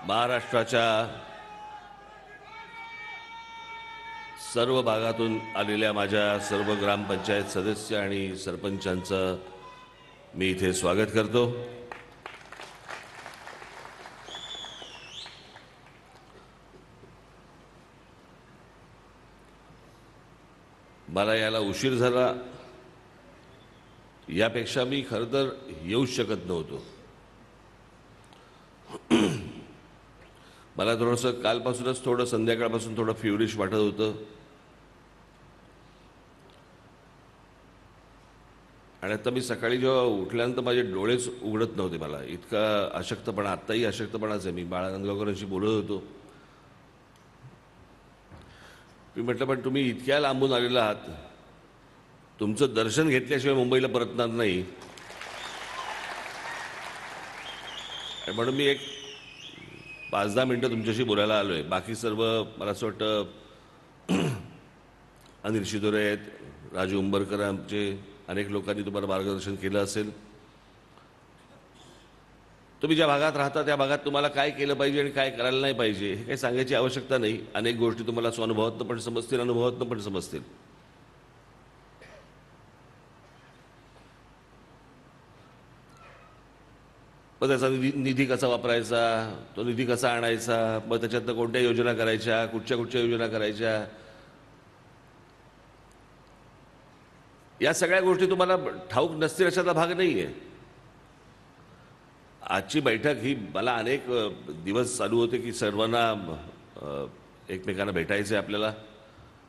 महाराष्ट्राच्या सर्व भागातून आलेल्या माझ्या सर्व ग्रामपंचायत सदस्य आणि सरपंचांचं मी इथे स्वागत करतो। मला याला उशीर झाला यापेक्षा मी खरं तर येऊच शकत नव्हतो। मला थोडंसं कालपासूनच थोडं संध्याकाळपासून थोडं फ्युरिश वाटत होतं आणि आता मी सकाळी जेव्हा उठल्यानंतर माझे डोळेच उघडत नव्हते। मला इतका अशक्तपणा, आत्ताही अशक्तपणाच आहे। मी बाळा गंगावकरांशी बोलत होतो। मी म्हटलं पण तुम्ही इतक्या लांबून आलेला आहात, तुमचं दर्शन घेतल्याशिवाय मुंबईला परतणार नाही, म्हणून मी एक 5-10 मिनिटं तुमच्याशी बोलायला आलोय। बाकी सर्व मला असं वाटतं अनिल शिदोरे आहेत, राजू उंबरकर, आमचे अनेक लोकांनी तुम्हाला मार्गदर्शन केलं असेल। तुम्ही ज्या भागात राहता त्या भागात तुम्हाला काय केलं पाहिजे आणि काय करायला नाही पाहिजे हे काही सांगायची आवश्यकता नाही। अनेक गोष्टी तुम्हाला स्वानुभवातून पण समजतील, अनुभवातून पण समजतील। मग त्याचा निधी कसा वापरायचा, तो निधी कसा आणायचा, मग त्याच्यातनं कोणत्या योजना करायच्या, कुठच्या योजना करायच्या, या सगळ्या गोष्टी तुम्हाला ठाऊक नसतील अशातला भाग नाही आहे। आजची बैठक ही मला अनेक दिवस चालू होते की सर्वांना एकमेकांना भेटायचं आहे आपल्याला,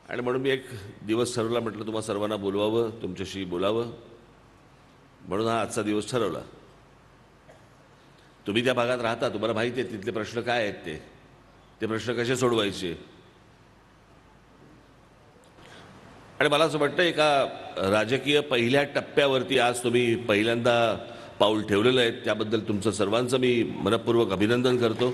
आणि म्हणून मी एक दिवस ठरवला, म्हटलं तुम्हा सर्वांना बोलवावं, तुमच्याशी बोलावं, म्हणून हा आजचा दिवस ठरवला। तुम्ही त्या भागात राहता, तुम्हाला माहिती आहे तिथले प्रश्न काय आहेत, ते प्रश्न कसे सोडवायचे। आणि मला असं वाटतं एका राजकीय पहिल्या टप्प्यावरती आज तुम्ही पहिल्यांदा पाऊल ठेवलेलं आहे, त्याबद्दल तुमचं सर्वांचं मी मनपूर्वक अभिनंदन करतो।